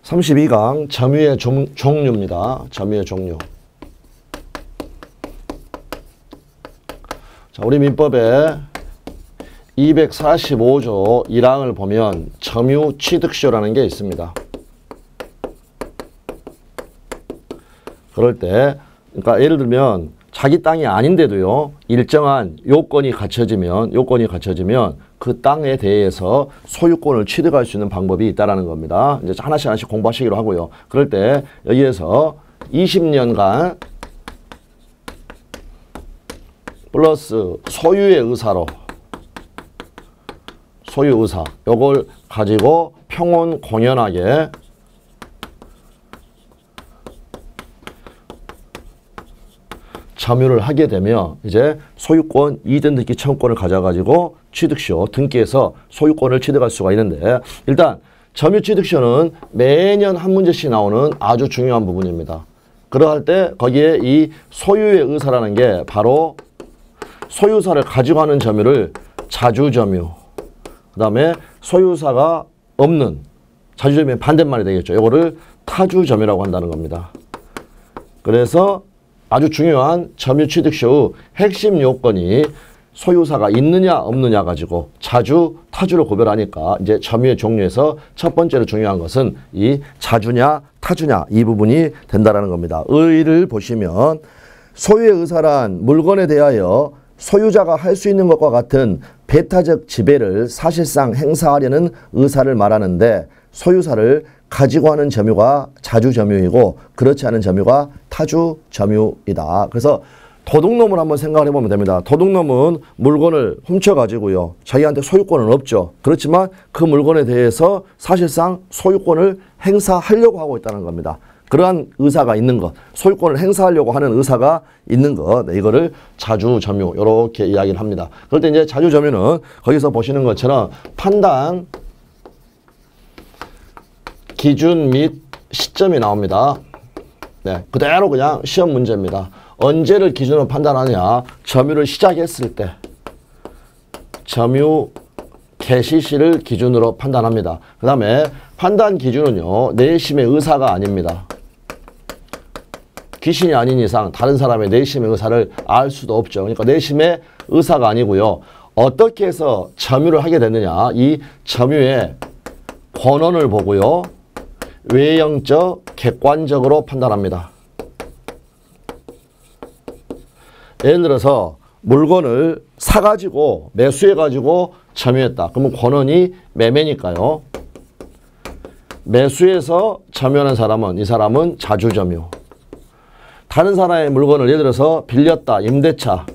32강 점유의 종류입니다. 점유의 종류. 자, 우리 민법에 245조 1항을 보면 점유 취득시효라는 게 있습니다. 그럴 때 그러니까 예를 들면 자기 땅이 아닌데도요. 일정한 요건이 갖춰지면 그 땅에 대해서 소유권을 취득할 수 있는 방법이 있다라는 겁니다. 이제 하나씩 공부하시기로 하고요. 그럴 때 여기에서 20년간 플러스 소유의 의사로 소유 의사 요걸 가지고 평온 공연하게 점유를 하게 되면 이제 소유권 이전 등기 청구권을 가져가지고 취득시효 등기해서 소유권을 취득할 수가 있는데 일단 점유 취득시효는 매년 한 문제씩 나오는 아주 중요한 부분입니다. 그러할 때 거기에 이 소유의 의사라는 게 바로 소유사를 가지고 하는 점유를 자주점유 그 다음에 소유사가 없는 자주점유의 반대말이 되겠죠. 이거를 타주점유라고 한다는 겁니다. 그래서 아주 중요한 점유 취득시효의 핵심 요건이 소유사가 있느냐 없느냐 가지고 자주, 타주를 구별하니까 이제 점유의 종류에서 첫 번째로 중요한 것은 이 자주냐 타주냐 이 부분이 된다라는 겁니다. 의의를 보시면 소유의 의사란 물건에 대하여 소유자가 할 수 있는 것과 같은 배타적 지배를 사실상 행사하려는 의사를 말하는데 소유사를 가지고 하는 점유가 자주점유이고 그렇지 않은 점유가 타주점유이다. 그래서 도둑놈을 한번 생각을 해보면 됩니다. 도둑놈은 물건을 훔쳐가지고요. 자기한테 소유권은 없죠. 그렇지만 그 물건에 대해서 사실상 소유권을 행사하려고 하고 있다는 겁니다. 그러한 의사가 있는 것, 소유권을 행사하려고 하는 의사가 있는 것, 이거를 자주점유 이렇게 이야기를 합니다. 그럴 때 이제 자주점유는 거기서 보시는 것처럼 판단, 기준 및 시점이 나옵니다. 네, 그대로 그냥 시험 문제입니다. 언제를 기준으로 판단하냐? 점유를 시작했을 때 점유 개시시를 기준으로 판단합니다. 그 다음에 판단 기준은요. 내심의 의사가 아닙니다. 귀신이 아닌 이상 다른 사람의 내심의 의사를 알 수도 없죠. 그러니까 내심의 의사가 아니고요. 어떻게 해서 점유를 하게 됐느냐? 이 점유의 권원을 보고요. 외형적, 객관적으로 판단합니다. 예를 들어서 물건을 사가지고 매수해가지고 점유했다. 그러면 권원이 매매니까요. 매수해서 점유하는 사람은 이 사람은 자주점유. 다른 사람의 물건을 예를 들어서 빌렸다. 임대차.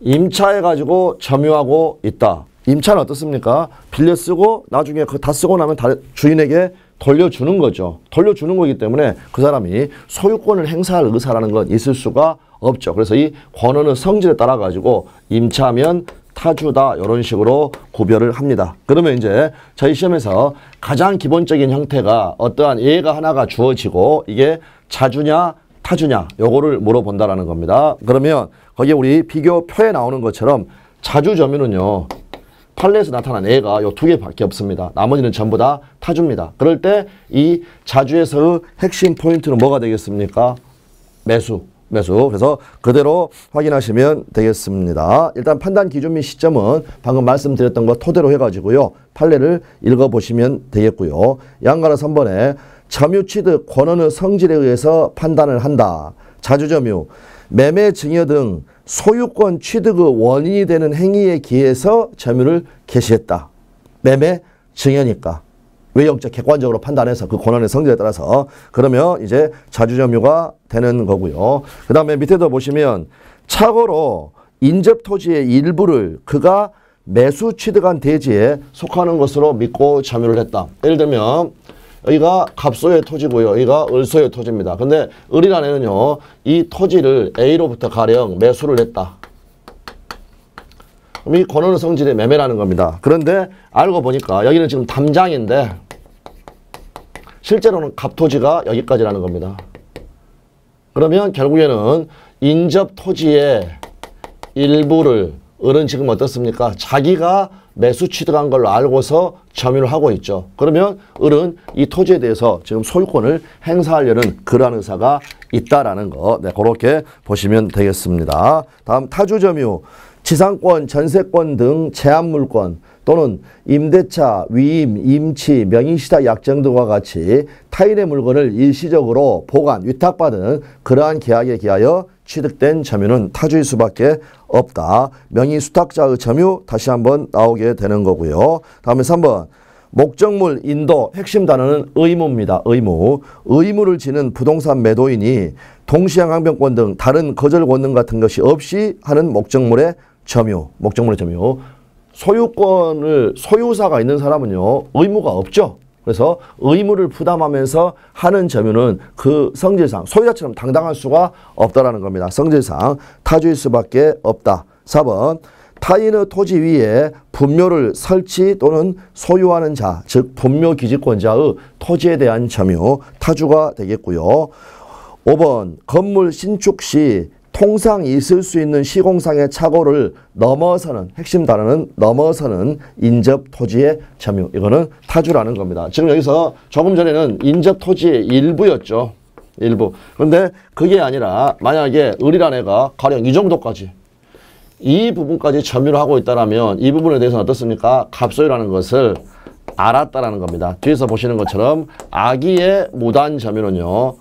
임차해가지고 점유하고 있다. 임차는 어떻습니까? 빌려 쓰고 나중에 그거 다 쓰고 나면 주인에게 돌려주는 거죠. 돌려주는 거기 때문에 그 사람이 소유권을 행사할 의사라는 건 있을 수가 없죠. 그래서 이 권원의 성질에 따라 가지고 임차면 타주다 이런 식으로 구별을 합니다. 그러면 이제 저희 시험에서 가장 기본적인 형태가 어떠한 예가 하나가 주어지고 이게 자주냐 타주냐 요거를 물어본다라는 겁니다. 그러면 거기에 우리 비교표에 나오는 것처럼 자주점유는요. 판례에서 나타난 예가 요 두 개밖에 없습니다. 나머지는 전부 다 타주입니다. 그럴 때 이 자주에서의 핵심 포인트는 뭐가 되겠습니까? 매수. 그래서 그대로 확인하시면 되겠습니다. 일단 판단 기준 및 시점은 방금 말씀드렸던 거 토대로 해가지고요. 판례를 읽어보시면 되겠고요. 양가라 3번에 점유 취득 권원의 성질에 의해서 판단을 한다. 자주점유, 매매 증여 등 소유권 취득의 원인이 되는 행위에 기해서 점유를 개시했다. 매매 증여니까. 외형적 객관적으로 판단해서 그 권한의 성질에 따라서 그러면 이제 자주점유가 되는 거고요. 그 다음에 밑에도 보시면 착오로 인접토지의 일부를 그가 매수 취득한 대지에 속하는 것으로 믿고 점유를 했다. 예를 들면 여기가 갑소의 토지고요. 여기가 을소의 토지입니다. 근데 을이라는 애는요. 이 토지를 A로부터 가령 매수를 했다. 그럼 이 권한의 성질의 매매라는 겁니다. 그런데 알고 보니까 여기는 지금 담장인데 실제로는 갑토지가 여기까지라는 겁니다. 그러면 결국에는 인접 토지의 일부를 을은 지금 어떻습니까? 자기가 매수 취득한 걸로 알고서 점유를 하고 있죠. 그러면 을은 이 토지에 대해서 지금 소유권을 행사하려는 그러한 의사가 있다라는 거, 네, 그렇게 보시면 되겠습니다. 다음 타주 점유, 지상권, 전세권 등 제한물권 또는 임대차, 위임, 임치, 명의시타 약정 등과 같이 타인의 물건을 일시적으로 보관, 위탁받은 그러한 계약에 기하여 취득된 점유는 타주일 수밖에 없다. 명의수탁자의 점유 다시 한번 나오게 되는 거고요. 다음에 3번. 목적물, 인도, 핵심 단어는 의무입니다. 의무. 의무를 지는 부동산 매도인이 동시행 항변권 등 다른 거절 권능 같은 것이 없이 하는 목적물의 점유. 목적물의 점유. 소유권을 소유사가 있는 사람은요. 의무가 없죠. 그래서 의무를 부담하면서 하는 점유는 그 성질상 소유자처럼 당당할 수가 없다라는 겁니다. 성질상 타주일 수밖에 없다. 4번. 타인의 토지 위에 분묘를 설치 또는 소유하는 자, 즉 분묘 기지권자의 토지에 대한 점유, 타주가 되겠고요. 5번. 건물 신축 시 통상 있을 수 있는 시공상의 착오를 넘어서는, 핵심 단어는 넘어서는 인접 토지의 점유. 이거는 타주라는 겁니다. 지금 여기서 조금 전에는 인접 토지의 일부였죠. 일부. 그런데 그게 아니라 만약에 을이라는 애가 가령 이 정도까지 이 부분까지 점유를 하고 있다면 이 부분에 대해서는 어떻습니까? 갑소유라는 것을 알았다라는 겁니다. 뒤에서 보시는 것처럼 악의의 무단 점유는요.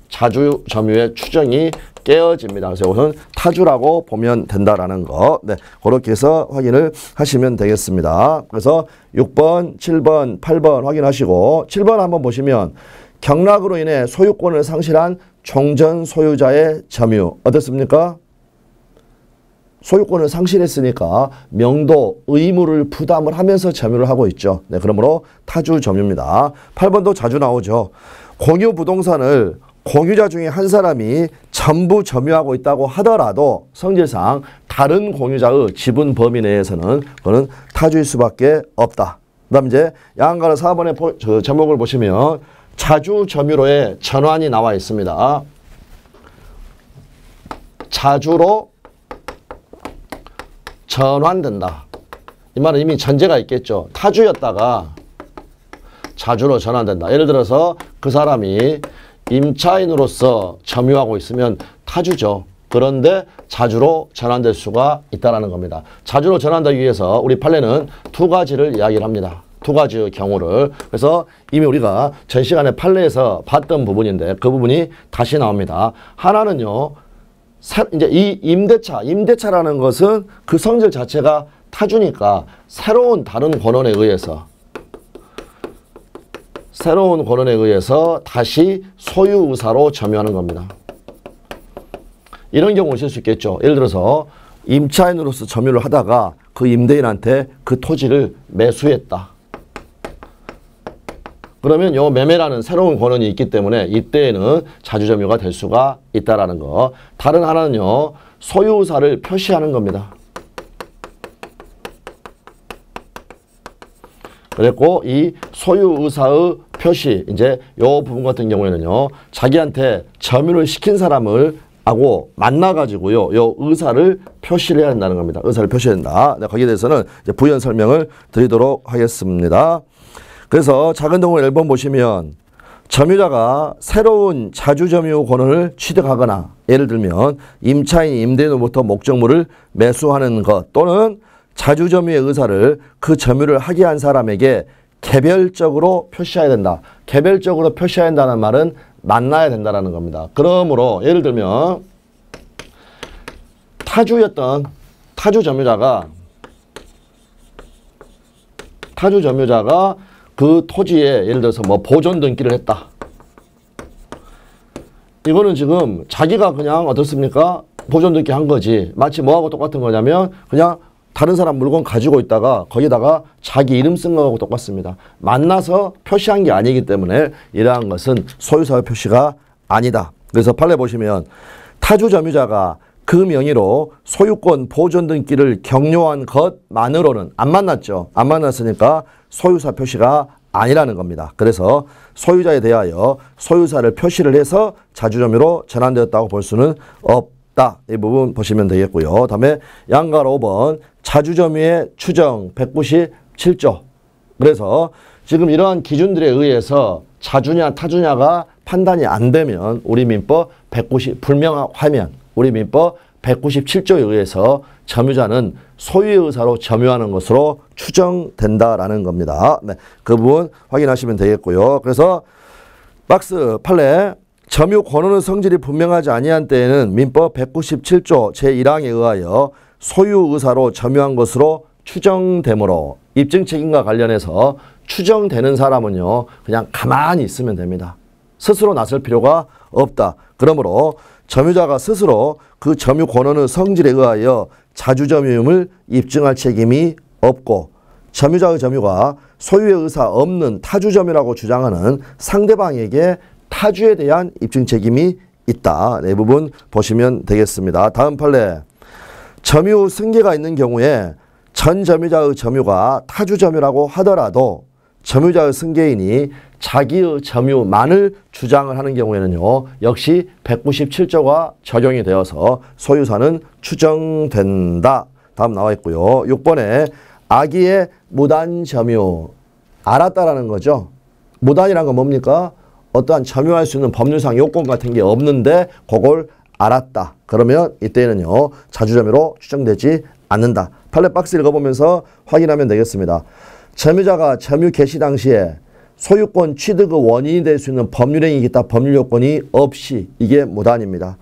자주 점유의 추정이 깨어집니다. 그래서 이것은 타주라고 보면 된다라는 거. 네, 그렇게 해서 확인을 하시면 되겠습니다. 그래서 6번, 7번, 8번 확인하시고 7번 한번 보시면 경락으로 인해 소유권을 상실한 종전 소유자의 점유. 어떻습니까? 소유권을 상실했으니까 명도, 의무를 부담을 하면서 점유를 하고 있죠. 네, 그러므로 타주 점유입니다. 8번도 자주 나오죠. 공유 부동산을 공유자 중에 한 사람이 전부 점유하고 있다고 하더라도 성질상 다른 공유자의 지분 범위 내에서는 그거는 타주일 수밖에 없다. 그 다음 이제 양가로 4번의 제목을 보시면 자주 점유로의 전환이 나와 있습니다. 자주로 전환된다. 이 말은 이미 전제가 있겠죠. 타주였다가 자주로 전환된다. 예를 들어서 그 사람이 임차인으로서 점유하고 있으면 타주죠. 그런데 자주로 전환될 수가 있다는 겁니다. 자주로 전환되기 위해서 우리 판례는 두 가지를 이야기를 합니다. 두 가지의 경우를. 그래서 이미 우리가 전 시간에 판례에서 봤던 부분인데 그 부분이 다시 나옵니다. 하나는요. 이제 이 임대차라는 것은 그 성질 자체가 타주니까 새로운 다른 권원에 의해서 다시 소유 의사로 점유하는 겁니다. 이런 경우 있을 수 있겠죠. 예를 들어서 임차인으로서 점유를 하다가 그 임대인한테 그 토지를 매수했다. 그러면 요 매매라는 새로운 권한이 있기 때문에 이때에는 자주점유가 될 수가 있다라는 거. 다른 하나는요. 소유 의사를 표시하는 겁니다. 그랬고 이 소유 의사의 표시, 이제 요 부분 같은 경우에는요. 자기한테 점유를 시킨 사람을 하고 만나가지고요. 요 의사를 표시를 해야 된다는 겁니다. 의사를 표시해야 된다. 네, 거기에 대해서는 이제 부연 설명을 드리도록 하겠습니다. 그래서 작은 동물 1번 보시면 점유자가 새로운 자주점유 권한을 취득하거나 예를 들면 임차인 임대인으로부터 목적물을 매수하는 것 또는 자주점유의 의사를 그 점유를 하게 한 사람에게 개별적으로 표시해야 된다. 개별적으로 표시해야 한다는 말은 만나야 된다는 겁니다. 그러므로 예를 들면 타주였던 타주점유자가 그 토지에 예를 들어서 뭐 보존 등기를 했다. 이거는 지금 자기가 그냥 어떻습니까? 보존 등기 한 거지. 마치 뭐하고 똑같은 거냐면 그냥 다른 사람 물건 가지고 있다가 거기다가 자기 이름 쓴 거하고 똑같습니다. 만나서 표시한 게 아니기 때문에 이러한 것은 소유사의 표시가 아니다. 그래서 판례 보시면 타주 점유자가 그 명의로 소유권 보존 등기를 격려한 것만으로는 안 만났죠. 안 만났으니까 소유사 표시가 아니라는 겁니다. 그래서 소유자에 대하여 소유사를 표시를 해서 자주점유로 전환되었다고 볼 수는 없다. 이 부분 보시면 되겠고요. 다음에 양가 5번 자주점유의 추정 197조. 그래서 지금 이러한 기준들에 의해서 자주냐 타주냐가 판단이 안 되면 우리 민법 190 불명하면 우리 민법 197조에 의해서 점유자는 소유의 의사로 점유하는 것으로 추정된다라는 겁니다. 네, 그 부분 확인하시면 되겠고요. 그래서 박스 판례 점유 권한의 성질이 분명하지 아니한 때에는 민법 197조 제1항에 의하여 소유 의사로 점유한 것으로 추정되므로 입증 책임과 관련해서 추정되는 사람은요 그냥 가만히 있으면 됩니다. 스스로 나설 필요가 없다. 그러므로 점유자가 스스로 그 점유 권한의 성질에 의하여 자주점유임을 입증할 책임이 없고 점유자의 점유가 소유의 의사 없는 타주점유라고 주장하는 상대방에게 타주에 대한 입증 책임이 있다. 이 부분 보시면 되겠습니다. 다음 판례 점유 승계가 있는 경우에 전 점유자의 점유가 타주 점유라고 하더라도 점유자의 승계인이 자기의 점유만을 주장을 하는 경우에는요 역시 197조가 적용이 되어서 소유사는 추정된다. 다음 나와 있고요. 6번에 악의의 무단 점유 알았다라는 거죠. 무단이란 건 뭡니까? 어떠한 점유할 수 있는 법률상 요건 같은 게 없는데 그걸 알았다. 그러면 이때는요 자주점유로 추정되지 않는다. 판례 박스 읽어보면서 확인하면 되겠습니다. 점유자가 점유 개시 당시에 소유권 취득의 원인이 될 수 있는 법률행위 기타 법률 요건이 없이 이게 무단입니다.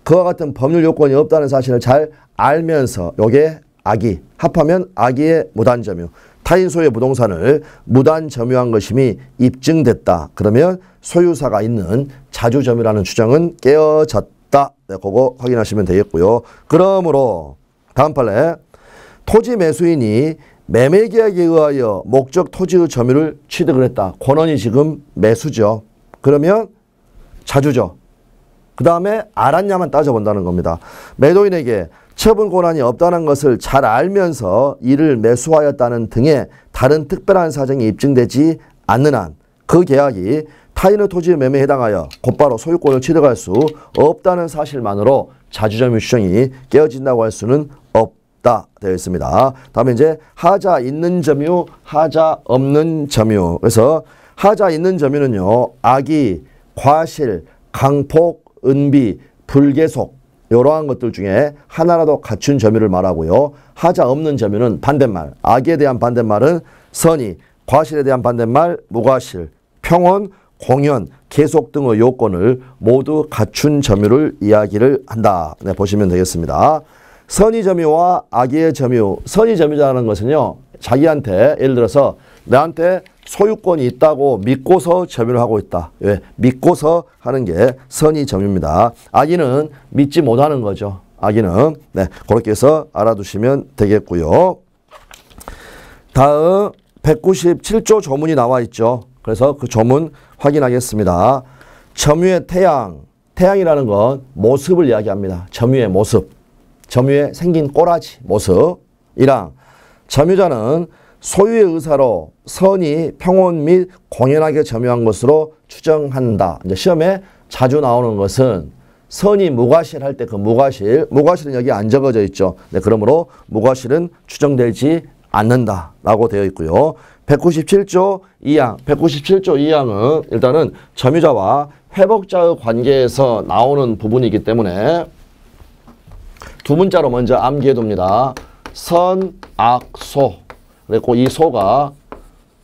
그와 같은 법률 요건이 없다는 사실을 잘 알면서 요게 악의 합하면 악의의 무단점유 타인 소유의 부동산을 무단 점유한 것임이 입증됐다. 그러면 소유사가 있는 자주점유라는 추정은 깨어졌다. 네, 그거 확인하시면 되겠고요. 그러므로 다음 판례 토지 매수인이 매매계약에 의하여 목적 토지의 점유를 취득을 했다. 권한이 지금 매수죠. 그러면 자주죠. 그 다음에 알았냐만 따져본다는 겁니다. 매도인에게 처분 권한이 없다는 것을 잘 알면서 이를 매수하였다는 등의 다른 특별한 사정이 입증되지 않는 한 그 계약이 타인의 토지의 매매에 해당하여 곧바로 소유권을 취득할 수 없다는 사실만으로 자주점유 추정이 깨어진다고 할 수는 없다 되어 있습니다. 다음에 이제 하자 있는 점유, 하자 없는 점유. 그래서 하자 있는 점유는요. 악의, 과실, 강폭, 은비, 불계속 이러한 것들 중에 하나라도 갖춘 점유를 말하고요. 하자 없는 점유는 반대말, 악에 대한 반대말은 선의, 과실에 대한 반대말 무과실, 평온, 공연, 계속 등의 요건을 모두 갖춘 점유를 이야기를 한다. 네, 보시면 되겠습니다. 선의 점유와 악의 점유, 선의 점유자라는 것은요. 자기한테 예를 들어서 나한테 소유권이 있다고 믿고서 점유를 하고 있다. 왜? 믿고서 하는 게 선의 점유입니다. 악의는 믿지 못하는 거죠. 악의는. 네, 그렇게 해서 알아두시면 되겠고요. 다음 197조 조문이 나와 있죠. 그래서 그 조문 확인하겠습니다. 점유의 태양, 태양이라는 건 모습을 이야기합니다. 점유의 모습, 점유의 생긴 꼬라지, 모습. 1항, 점유자는 소유의 의사로 선의, 평온 및 공연하게 점유한 것으로 추정한다. 이제 시험에 자주 나오는 것은 선의 무과실 할 때 그 무과실은 여기 안 적어져 있죠. 네, 그러므로 무과실은 추정되지 않는다라고 되어 있고요. 197조 2항, 197조 2항은 일단은 점유자와 회복자의 관계에서 나오는 부분이기 때문에 두 문자로 먼저 암기해둡니다. 선, 악, 소. 그리고 이 소가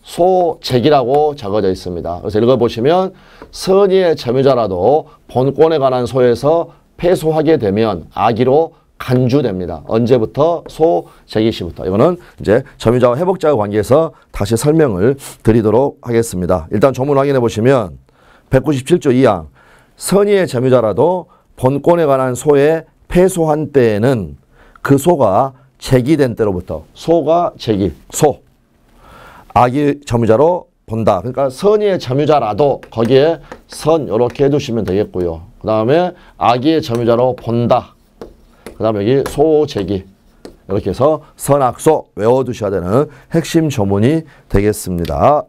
소책이라고 적어져 있습니다. 그래서 읽어보시면 선의의 점유자라도 본권에 관한 소에서 패소하게 되면 악의로 간주됩니다. 언제부터? 소재기 시부터. 이거는 이제 점유자와 회복자의 관계에서 다시 설명을 드리도록 하겠습니다. 일단 조문 확인해 보시면 197조 2항 선의의 점유자라도 본권에 관한 소에 패소한 때에는 그 소가 제기된 때로부터 소가 제기, 소 악의 점유자로 본다. 그러니까 선의의 점유자라도 거기에 선 이렇게 해두시면 되겠고요. 그 다음에 악의 점유자로 본다. 그 다음에 여기 소제기 이렇게 해서 선악소 외워두셔야 되는 핵심 조문이 되겠습니다.